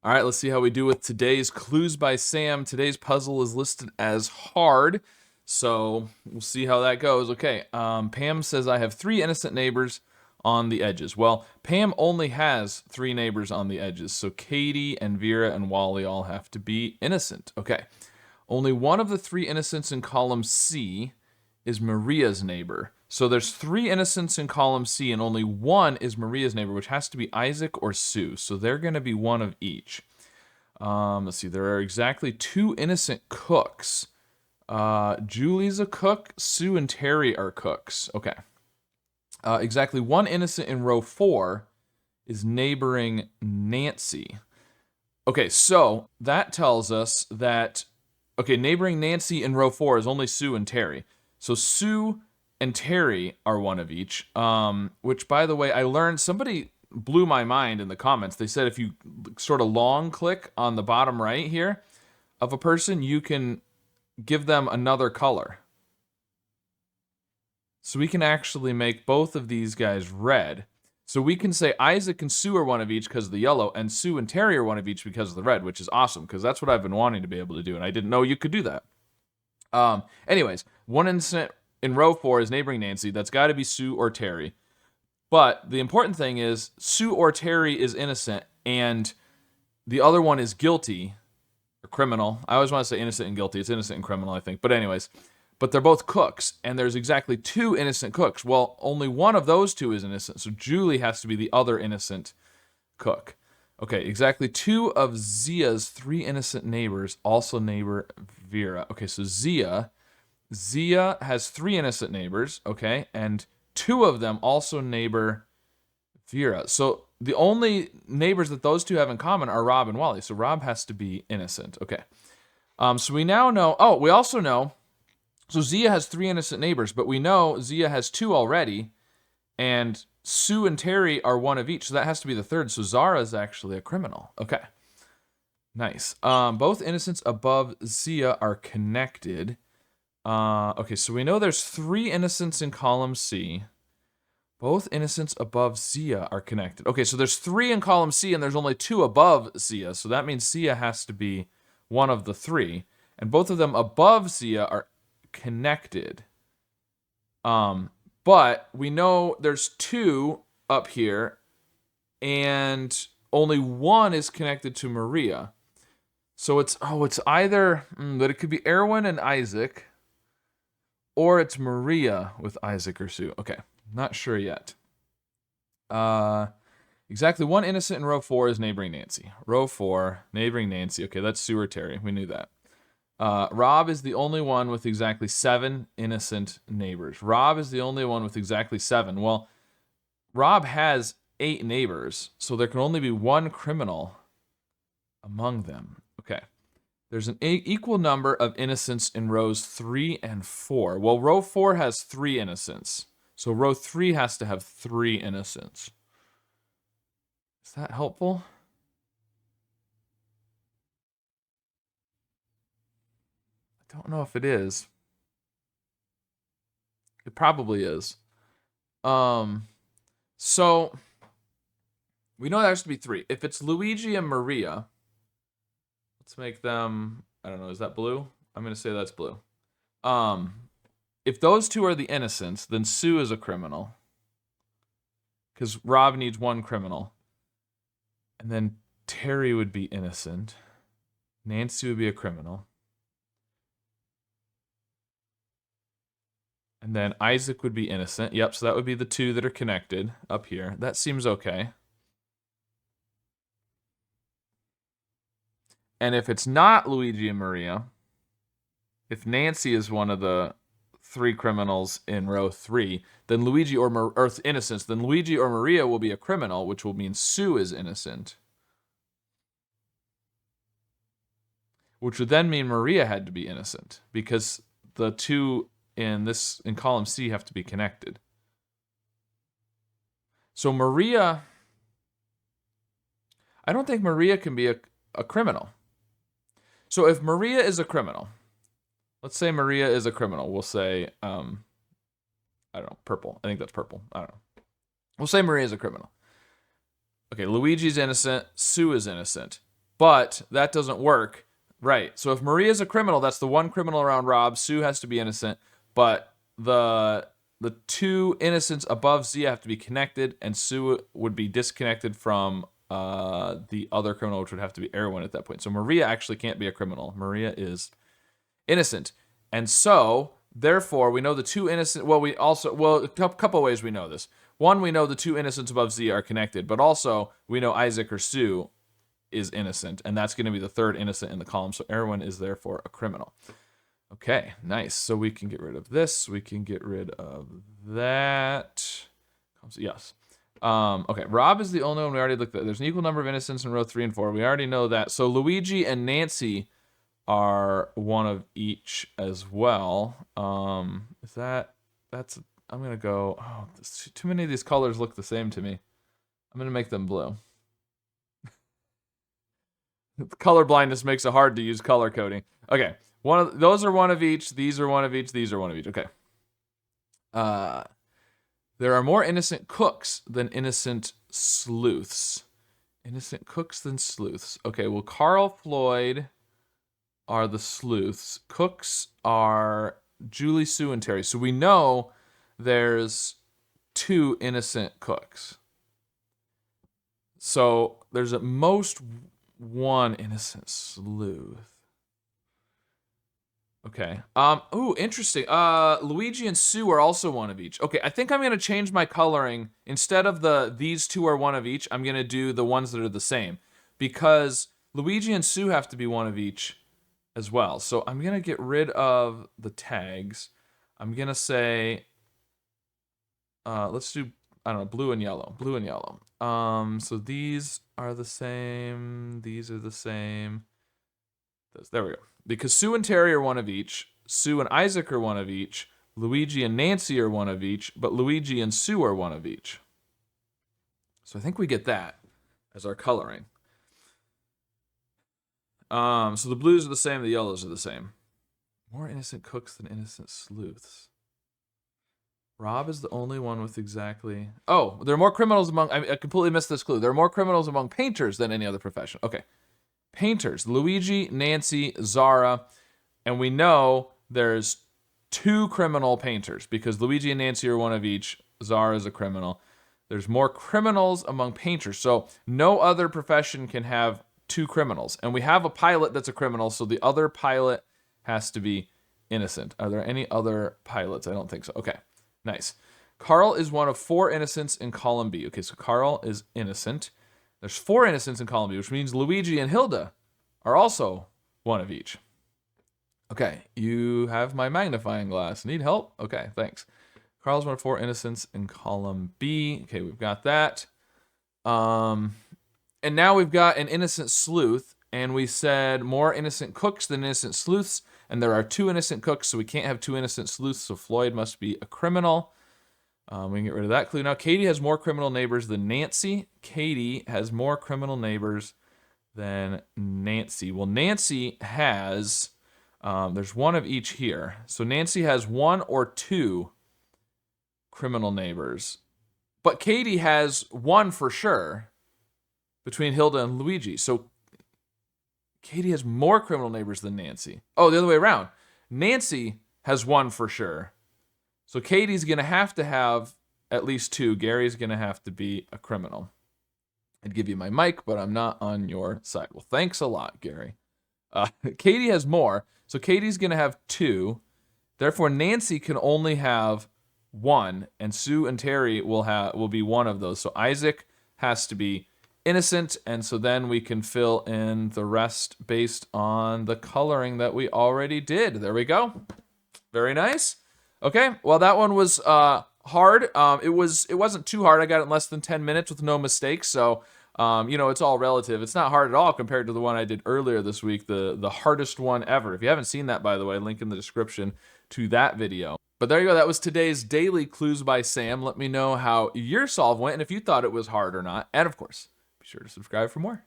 All right, let's see how we do with today's Clues by Sam. Today's puzzle is listed as hard, so we'll see how that goes. Okay, Pam says I have 3 innocent neighbors on the edges. Well, Pam only has 3 neighbors on the edges, so Katie and Vera and Wally all have to be innocent. Okay, only one of the 3 innocents in column C is Maria's neighbor. So there's 3 innocents in column C, and only one is Maria's neighbor, which has to be Isaac or Sue. So they're going to be one of each. Let's see. There are exactly 2 innocent cooks. Julie's a cook. Sue and Terry are cooks. Okay. Exactly 1 innocent in row 4 is neighboring Nancy. Okay, so that tells us that, okay, neighboring Nancy in row 4 is only Sue and Terry. So Sue and Terry are one of each, which, by the way, I learned, somebody blew my mind in the comments. They said if you sort of long click on the bottom right here of a person, you can give them another color. So we can actually make both of these guys red. So we can say Isaac and Sue are one of each because of the yellow, and Sue and Terry are one of each because of the red, which is awesome, because that's what I've been wanting to be able to do, and I didn't know you could do that. Anyways, 1 innocent in row 4 is neighboring Nancy. That's got to be Sue or Terry. But the important thing is Sue or Terry is innocent, and the other one is guilty or criminal. I always want to say innocent and guilty. It's innocent and criminal, I think. But anyways, but they're both cooks, and there's exactly 2 innocent cooks. Well, only one of those 2 is innocent, so Julie has to be the other innocent cook. Okay, exactly 2 of Zia's 3 innocent neighbors also neighbor Vera. Okay, so Zia has 3 innocent neighbors, okay, and 2 of them also neighbor Vera. So the only neighbors that those 2 have in common are Rob and Wally, so Rob has to be innocent. Okay, so we now know, we also know, so Zia has 3 innocent neighbors, but we know Zia has 2 already, and Sue and Terry are one of each, so that has to be the 3rd. So Zara is actually a criminal. Okay, nice. Both innocents above Zia are connected. Okay, so we know there's 3 innocents in column C. Both innocents above Zia are connected. Okay, so there's 3 in column C, and there's only 2 above Zia, so that means Zia has to be one of the 3, and both of them above Zia are connected. But we know there's 2 up here, and only 1 is connected to Maria. So it's either, but it could be Erwin and Isaac, or it's Maria with Isaac or Sue. Okay, not sure yet. Exactly 1 innocent in row 4 is neighboring Nancy. Row 4, neighboring Nancy. Okay, that's Sue or Terry. We knew that. Rob is the only one with exactly 7 innocent neighbors. Rob is the only one with exactly 7. Well, Rob has 8 neighbors, so there can only be 1 criminal among them. Okay. There's an equal number of innocents in rows 3 and 4. Well, row 4 has 3 innocents, so row 3 has to have 3 innocents. Is that helpful? I don't know if it is. It probably is. So we know there has to be 3. If it's Luigi and Maria, let's make them, I don't know, is that blue? I'm going to say that's blue. If those 2 are the innocents, then Sue is a criminal, because Rob needs 1 criminal. And then Terry would be innocent. Nancy would be a criminal. And then Isaac would be innocent. Yep, so that would be the 2 that are connected up here. That seems okay. And if it's not Luigi and Maria, if Nancy is one of the 3 criminals in row 3, then Luigi or innocents, then Luigi or Maria will be a criminal, which will mean Sue is innocent. Which would then mean Maria had to be innocent, because the 2 in column C have to be connected. So Maria, I don't think Maria can be a criminal. So if Maria is a criminal, let's say Maria is a criminal. We'll say, I don't know, purple. I think that's purple. I don't know. We'll say Maria is a criminal. Okay, Luigi's innocent. Sue is innocent. but that doesn't work. Right. So if Maria's a criminal, that's the one criminal around Rob. Sue has to be innocent, but the two innocents above Z have to be connected, and Sue would be disconnected from the other criminal, which would have to be Erwin at that point. So Maria actually can't be a criminal. Maria is innocent. And so, therefore, we know the two innocent... Well, a couple ways we know this. One, we know the two innocents above Z are connected, but also we know Isaac or Sue is innocent, and that's going to be the third innocent in the column. So Erwin is therefore a criminal. Okay, nice. So we can get rid of this. We can get rid of that. Yes. Okay, Rob is the only one we already looked at. There's an equal number of innocents in row 3 and 4. We already know that. So Luigi and Nancy are one of each as well. I'm going to go... Oh, too many of these colors look the same to me. I'm going to make them blue. Color blindness makes it hard to use color coding. Okay, those are one of each. These are one of each. These are one of each. Okay. There are more innocent cooks than innocent sleuths. Innocent cooks than sleuths. Okay, well, Carl Floyd are the sleuths. Cooks are Julie, Sue, and Terry. So we know there's 2 innocent cooks. So there's at most 1 innocent sleuth. Okay. Ooh, interesting. Luigi and Sue are also one of each. Okay, I think I'm gonna change my coloring. Instead of these 2 are one of each, I'm gonna do the ones that are the same. Because Luigi and Sue have to be one of each as well. So I'm gonna get rid of the tags. I'm gonna say, let's do, I don't know, blue and yellow. Blue and yellow. So these are the same. These are the same. There we go. Because Sue and Terry are one of each. Sue and Isaac are one of each. Luigi and Nancy are one of each. But Luigi and Sue are one of each. So I think we get that as our coloring. So the blues are the same. The yellows are the same. More innocent cooks than innocent sleuths. Rob is the only one with exactly... Oh, there are more criminals among... I completely missed this clue. There are more criminals among painters than any other profession. Okay. Painters. Luigi, Nancy, Zara. And we know there's 2 criminal painters because Luigi and Nancy are one of each. Zara is a criminal. There's more criminals among painters. So no other profession can have 2 criminals. And we have a pilot that's a criminal, so the other pilot has to be innocent. Are there any other pilots? I don't think so. Okay. Nice. Carl is one of 4 innocents in column B. Okay, so Carl is innocent. There's 4 innocents in column B, which means Luigi and Hilda are also one of each. Okay, you have my magnifying glass. Need help? Okay, thanks. Carl's one of 4 innocents in column B. Okay, we've got that. And now we've got an innocent sleuth, and we said more innocent cooks than innocent sleuths. And there are 2 innocent cooks, so we can't have 2 innocent sleuths, so Floyd must be a criminal. We can get rid of that clue. Now, Katie has more criminal neighbors than Nancy. Katie has more criminal neighbors than Nancy. Well, Nancy has... there's 1 of each here. So Nancy has 1 or 2 criminal neighbors. But Katie has 1 for sure between Hilda and Luigi. So Katie has more criminal neighbors than Nancy. Oh, the other way around. Nancy has 1 for sure. So Katie's going to have at least 2. Gary's going to have to be a criminal. I'd give you my mic, but I'm not on your side. Well, thanks a lot, Gary. Katie has more. So Katie's going to have 2. Therefore, Nancy can only have 1. And Sue and Terry will be one of those. So Isaac has to be innocent, and so then we can fill in the rest based on the coloring that we already did. There we go. Very nice. Okay, well, that one was hard. It wasn't too hard. I got it in less than 10 minutes with no mistakes, so it's all relative. It's not hard at all compared to the one I did earlier this week, the hardest one ever. If you haven't seen that, by the way, link in the description to that video. But there you go. That was today's Daily Clues by Sam. Let me know how your solve went and if you thought it was hard or not. And of course, be sure to subscribe for more.